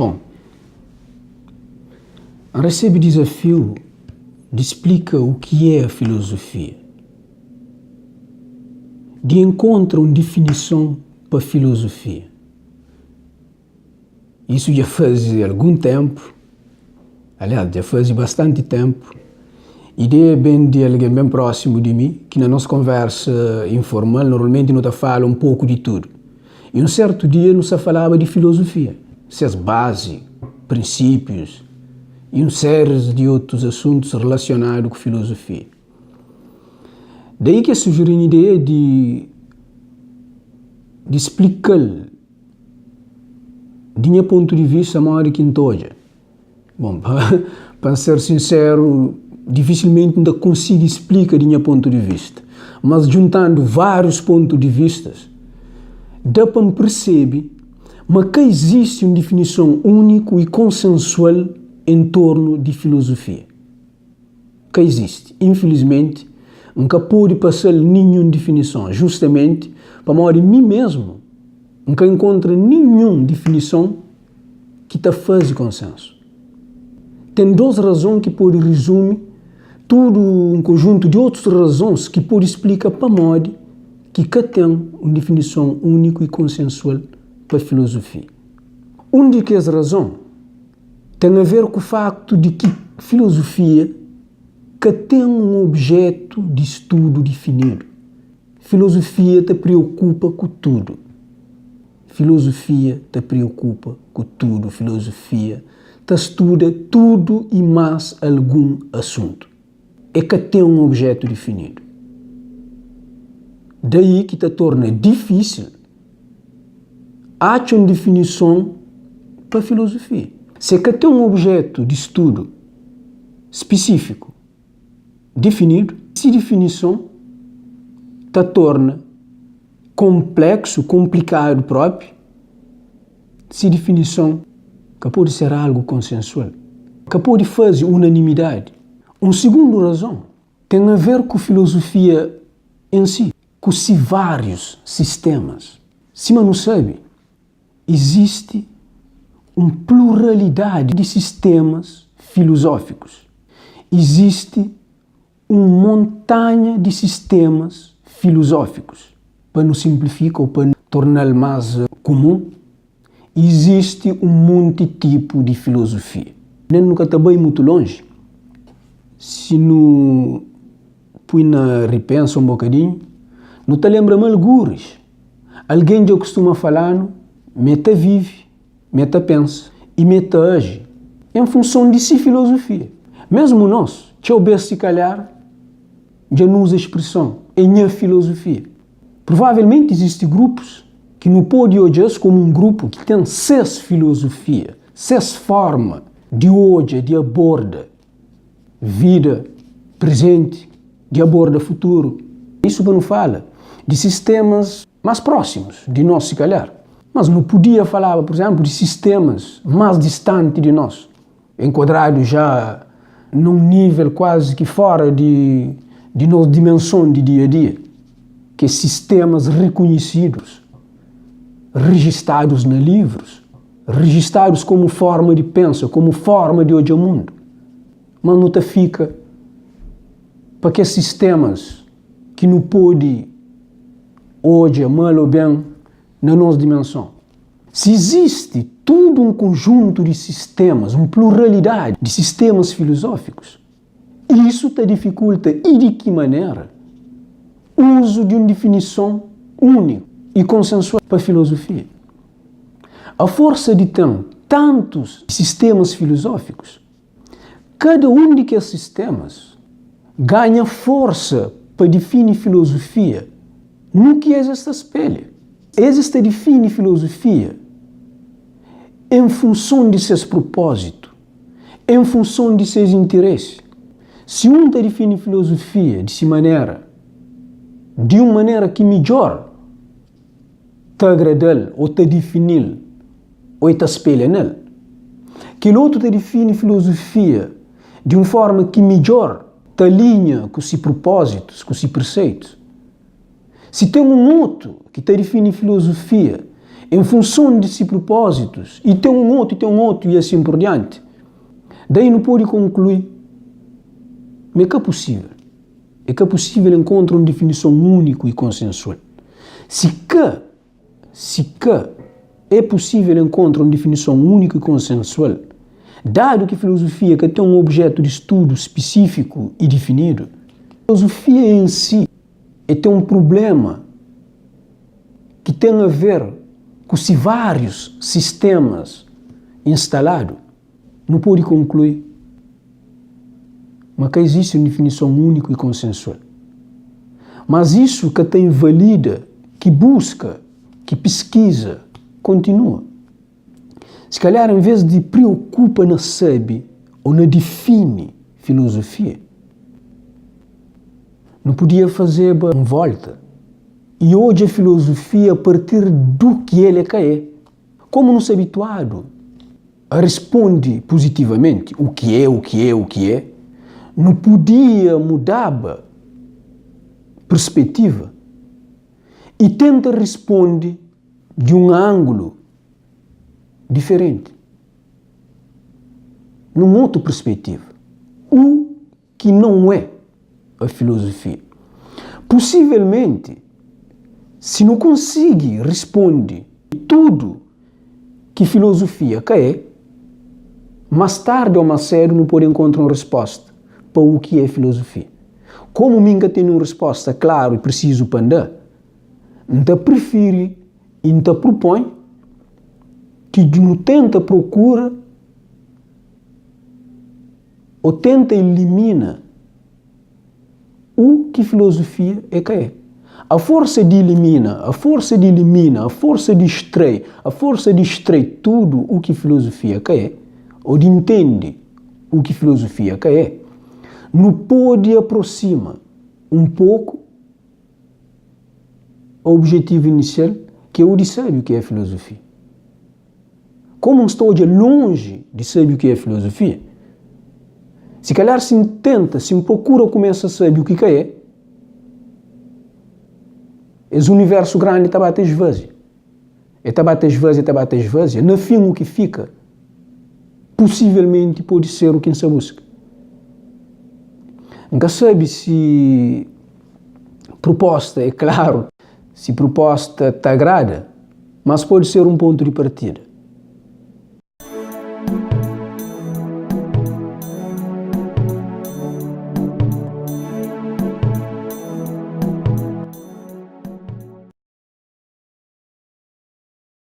Bom, recebe o desafio de explicar o que é a filosofia, de encontrar uma definição para a filosofia. Isso já faz algum tempo, aliás, já faz bastante tempo, e é bem de alguém bem próximo de mim, que na nossa conversa informal, normalmente nós falamos um pouco de tudo. E um certo dia nós falava de filosofia, suas bases, princípios e um série de outros assuntos relacionados com filosofia. Daí que surgiu a ideia de explicar, de meu ponto de vista, maior que toja. Bom, para ser sincero, dificilmente ainda consigo explicar de meu ponto de vista, mas juntando vários pontos de vista, dá para perceber que existe uma definição única e consensual em torno de filosofia. Que existe. Infelizmente, nunca pode passar nenhuma definição, justamente para mim mesmo, nunca encontro nenhuma definição que te faz consenso. Tem duas razões que podem resumir todo um conjunto de outras razões que podem explicar para mim que tem uma definição única e consensual para a filosofia. Uma das razões tem a ver com o facto de que filosofia que tem um objeto de estudo definido. Filosofia te preocupa com tudo. Filosofia te preocupa com tudo. Filosofia te estuda tudo e mais algum assunto. É que tem um objeto definido. Daí que te torna difícil achar uma definição para a filosofia. Se que tem um objeto de estudo específico, definido, essa definição te torna complexo, complicado próprio, essa definição que pode ser algo consensual, que pode fazer unanimidade. Uma segunda razão tem a ver com a filosofia em si, com os vários sistemas. Se não sabe, existe uma pluralidade de sistemas filosóficos. Existe uma montanha de sistemas filosóficos. Para não simplificar ou para tornar mais comum, existe um monte de tipo de filosofia. Nem nunca está bem muito longe. Se não põe na repensa um bocadinho, não te lembra mal algures. Alguém já costuma falar, meta vive, meta pensa e meta age em função de si filosofia. Mesmo nós, se calhar, já não usa a expressão em minha filosofia. Provavelmente existem grupos que não podem olhar como um grupo que tem seis filosofia, seis forma de hoje, de aborda vida presente, de aborda futuro. Isso para não falar de sistemas mais próximos de nós, se calhar. Mas não podia falar, por exemplo, de sistemas mais distantes de nós, enquadrados já num nível quase que fora de nossa dimensão de dia a dia, que sistemas reconhecidos, registrados nos livros, registrados como forma de pensar, como forma de olhar o mundo. Mas não te fica para que sistemas que não pode hoje, mal ou bem, na nossa dimensão. Se existe todo um conjunto de sistemas, uma pluralidade de sistemas filosóficos, isso te dificulta, e de que maneira, o uso de uma definição única e consensual para a filosofia. A força de ter tantos sistemas filosóficos, cada um desses sistemas ganha força para definir filosofia no que esta espelha. Esta define filosofia em função de seus propósitos, em função de seus interesses. Se um te define filosofia de uma maneira que melhor te agrada ou te define ou te espelha nele, que o outro te define filosofia de uma forma que melhor te alinha com os seus propósitos, com os seus preceitos. Se tem um outro que te define filosofia em função de si propósitos, e tem um outro, e assim por diante. Daí não pode concluir. Mas é que é possível? É que é possível encontrar uma definição única e consensual. Se é possível encontrar uma definição única e consensual, dado que a filosofia que tem um objeto de estudo específico e definido, a filosofia em si tem um problema que tem a ver com os vários sistemas instalados, não pode concluir. Mas que existe uma definição única e consensual. Mas isso que tem valida, que busca, que pesquisa, continua. Se calhar, em vez de preocupa na sabe ou na define filosofia, não podia fazer uma volta. E hoje a filosofia, a partir do que ele é, como não se é habituado a responder positivamente o que é, não podia mudar perspectiva e tenta responder de um ângulo diferente, numa outra perspectiva, o que não é a filosofia. Possivelmente, se não consegue responder tudo que filosofia é, mais tarde ou mais cedo não pode encontrar uma resposta para o que é filosofia. Como nunca tem uma resposta clara e precisa para andar, então prefere e então propõe que não tenta procura ou tenta eliminar o que filosofia é. A força de eliminar, a força de extrair tudo o que filosofia é, ou de entender o que filosofia é, não pode aproximar um pouco o objetivo inicial, que é o de saber o que é filosofia. Como estou hoje longe de saber o que é filosofia, se calhar se tenta, se procura começa a saber o que é, esse universo grande está a bater esvazio. Está a bater esvazio. No fim, o que fica, possivelmente pode ser o que se busca. Nunca sabe se proposta é claro, se proposta te agrada, mas pode ser um ponto de partida.